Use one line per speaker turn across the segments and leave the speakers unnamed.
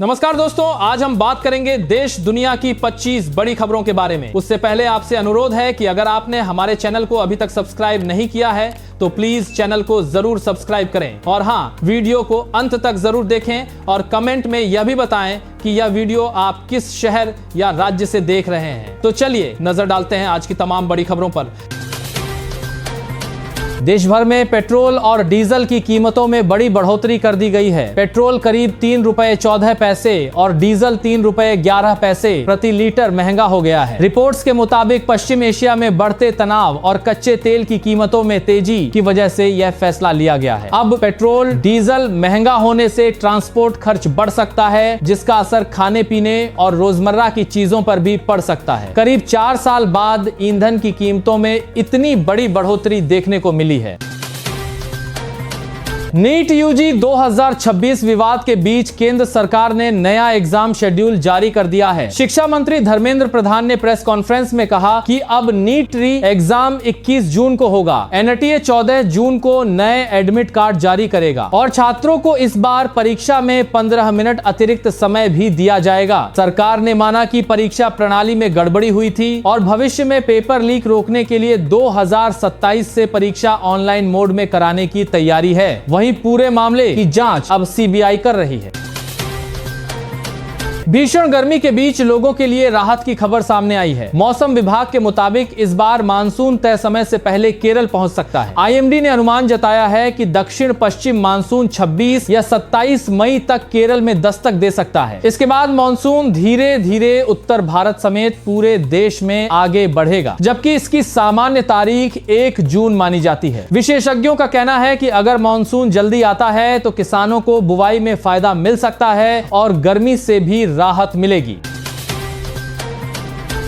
नमस्कार दोस्तों, आज हम बात करेंगे देश दुनिया की 25 बड़ी खबरों के बारे में। उससे पहले आपसे अनुरोध है कि अगर आपने हमारे चैनल को अभी तक सब्सक्राइब नहीं किया है तो प्लीज चैनल को जरूर सब्सक्राइब करें और हाँ, वीडियो को अंत तक जरूर देखें और कमेंट में यह भी बताएं कि यह वीडियो आप किस शहर या राज्य से देख रहे हैं। तो चलिए नजर डालते हैं आज की तमाम बड़ी खबरों पर। देश भर में पेट्रोल और डीजल की कीमतों में बड़ी बढ़ोतरी कर दी गई है। पेट्रोल करीब 3 रुपए 14 पैसे और डीजल 3 रुपए 11 पैसे प्रति लीटर महंगा हो गया है। रिपोर्ट्स के मुताबिक पश्चिम एशिया में बढ़ते तनाव और कच्चे तेल की कीमतों में तेजी की वजह से यह फैसला लिया गया है। अब पेट्रोल डीजल महंगा होने से ट्रांसपोर्ट खर्च बढ़ सकता है, जिसका असर खाने पीने और रोजमर्रा की चीजों पर भी पड़ सकता है। करीब 4 साल बाद ईंधन की कीमतों में इतनी बड़ी बढ़ोतरी देखने को मिली है। नीट यूजी 2026 विवाद के बीच केंद्र सरकार ने नया एग्जाम शेड्यूल जारी कर दिया है। शिक्षा मंत्री धर्मेंद्र प्रधान ने प्रेस कॉन्फ्रेंस में कहा कि अब नीट री एग्जाम 21 जून को होगा। एनटीए 14 जून को नए एडमिट कार्ड जारी करेगा और छात्रों को इस बार परीक्षा में 15 मिनट अतिरिक्त समय भी दिया जाएगा। सरकार ने माना कि परीक्षा प्रणाली में गड़बड़ी हुई थी और भविष्य में पेपर लीक रोकने के लिए 2027 से परीक्षा ऑनलाइन मोड में कराने की तैयारी है। पूरे मामले की जांच अब सीबीआई कर रही है। भीषण गर्मी के बीच लोगों के लिए राहत की खबर सामने आई है। मौसम विभाग के मुताबिक इस बार मानसून तय समय से पहले केरल पहुंच सकता है। आईएमडी ने अनुमान जताया है कि दक्षिण पश्चिम मानसून 26 या 27 मई तक केरल में दस्तक दे सकता है। इसके बाद मानसून धीरे धीरे उत्तर भारत समेत पूरे देश में आगे बढ़ेगा, जबकि इसकी सामान्य तारीख 1 जून मानी जाती है। विशेषज्ञों का कहना है कि अगर मानसून जल्दी आता है तो किसानों को बुवाई में फायदा मिल सकता है और गर्मी से भी राहत मिलेगी।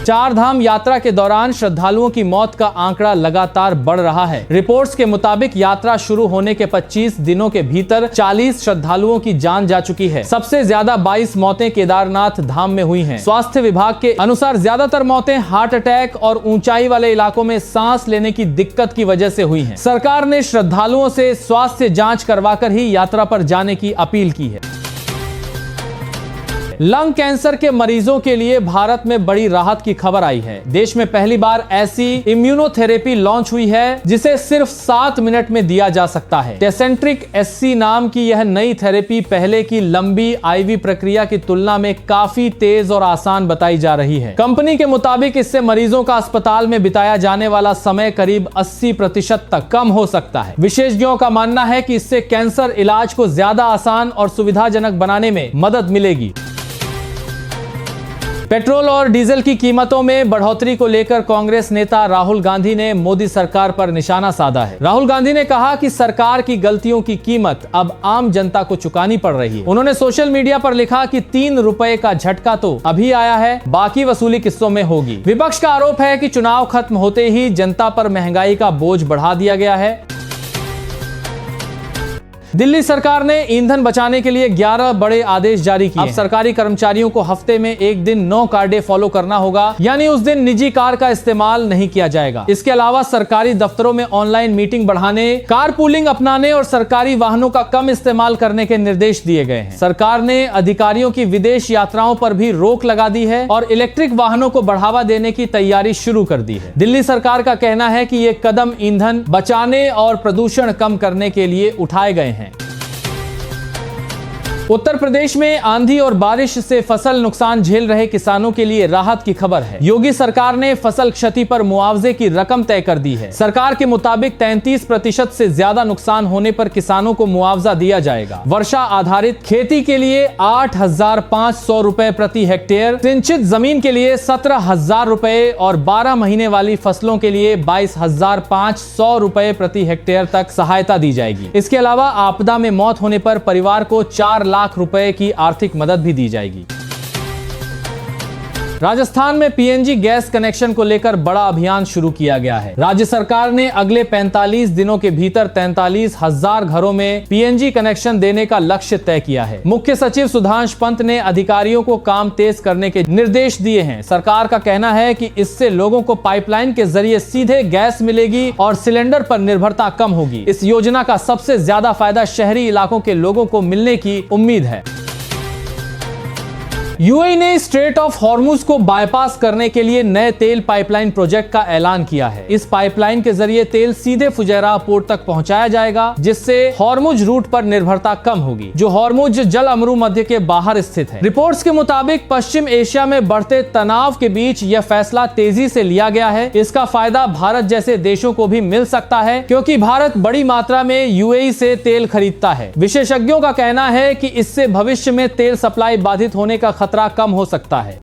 4 धाम यात्रा के दौरान श्रद्धालुओं की मौत का आंकड़ा लगातार बढ़ रहा है। रिपोर्ट्स के मुताबिक यात्रा शुरू होने के 25 दिनों के भीतर 40 श्रद्धालुओं की जान जा चुकी है। सबसे ज्यादा 22 मौतें केदारनाथ धाम में हुई हैं। स्वास्थ्य विभाग के अनुसार ज्यादातर मौतें हार्ट अटैक और ऊंचाई वाले इलाकों में सांस लेने की दिक्कत की वजह से हुई हैं। सरकार ने श्रद्धालुओं से स्वास्थ्य जांच करवाकर ही यात्रा पर जाने की अपील की है। लंग कैंसर के मरीजों के लिए भारत में बड़ी राहत की खबर आई है। देश में पहली बार ऐसी इम्यूनोथेरेपी लॉन्च हुई है जिसे सिर्फ 7 मिनट में दिया जा सकता है। टेसेंट्रिक एससी नाम की यह नई थेरेपी पहले की लंबी आईवी प्रक्रिया की तुलना में काफी तेज और आसान बताई जा रही है। कंपनी के मुताबिक इससे मरीजों का अस्पताल में बिताया जाने वाला समय करीब 80% तक कम हो सकता है। विशेषज्ञों का मानना है कि इससे कैंसर इलाज को ज्यादा आसान और सुविधाजनक बनाने में मदद मिलेगी। पेट्रोल और डीजल की कीमतों में बढ़ोतरी को लेकर कांग्रेस नेता राहुल गांधी ने मोदी सरकार पर निशाना साधा है। राहुल गांधी ने कहा कि सरकार की गलतियों की कीमत अब आम जनता को चुकानी पड़ रही है। उन्होंने सोशल मीडिया पर लिखा कि 3 रुपए का झटका तो अभी आया है, बाकी वसूली किस्तों में होगी। विपक्ष का आरोप है कि चुनाव खत्म होते ही जनता पर महंगाई का बोझ बढ़ा दिया गया है। दिल्ली सरकार ने ईंधन बचाने के लिए 11 बड़े आदेश जारी किए। अब सरकारी कर्मचारियों को हफ्ते में एक दिन नो कार डे फॉलो करना होगा, यानी उस दिन निजी कार का इस्तेमाल नहीं किया जाएगा। इसके अलावा सरकारी दफ्तरों में ऑनलाइन मीटिंग बढ़ाने, कार पूलिंग अपनाने और सरकारी वाहनों का कम इस्तेमाल करने के निर्देश दिए गए हैं। सरकार ने अधिकारियों की विदेश यात्राओं पर भी रोक लगा दी है और इलेक्ट्रिक वाहनों को बढ़ावा देने की तैयारी शुरू कर दी है। दिल्ली सरकार का कहना है कि ये कदम ईंधन बचाने और प्रदूषण कम करने के लिए उठाए गए हैं। उत्तर प्रदेश में आंधी और बारिश से फसल नुकसान झेल रहे किसानों के लिए राहत की खबर है। योगी सरकार ने फसल क्षति पर मुआवजे की रकम तय कर दी है। सरकार के मुताबिक 33% से ज्यादा नुकसान होने पर किसानों को मुआवजा दिया जाएगा। वर्षा आधारित खेती के लिए 8,500 रुपए प्रति हेक्टेयर, सिंचित जमीन के लिए 17,000 रुपए और 12 महीने वाली फसलों के लिए 22,500 रुपए प्रति हेक्टेयर तक सहायता दी जाएगी। इसके अलावा आपदा में मौत होने पर परिवार को 4 लाख रुपए की आर्थिक मदद भी दी जाएगी। राजस्थान में पीएनजी गैस कनेक्शन को लेकर बड़ा अभियान शुरू किया गया है। राज्य सरकार ने अगले 45 दिनों के भीतर 43,000 घरों में पीएनजी कनेक्शन देने का लक्ष्य तय किया है। मुख्य सचिव सुधांश पंत ने अधिकारियों को काम तेज करने के निर्देश दिए हैं। सरकार का कहना है कि इससे लोगों को पाइपलाइन के जरिए सीधे गैस मिलेगी और सिलेंडर पर निर्भरता कम होगी। इस योजना का सबसे ज्यादा फायदा शहरी इलाकों के लोगों को मिलने की उम्मीद है। यूएई ने स्ट्रेट ऑफ हॉर्मुज को बाईपास करने के लिए नए तेल पाइपलाइन प्रोजेक्ट का ऐलान किया है। इस पाइपलाइन के जरिए तेल सीधे फुजैरा पोर्ट तक पहुंचाया जाएगा, जिससे हॉर्मुज रूट पर निर्भरता कम होगी, जो हॉर्मुज जल अमरू मध्य के बाहर स्थित है। रिपोर्ट्स के मुताबिक पश्चिम एशिया में बढ़ते तनाव के बीच यह फैसला तेजी से लिया गया है। इसका फायदा भारत जैसे देशों को भी मिल सकता है, क्योंकि भारत बड़ी मात्रा में यूएई से तेल खरीदता है। विशेषज्ञों का कहना है कि इससे भविष्य में तेल सप्लाई बाधित होने का खतरा कम हो सकता है।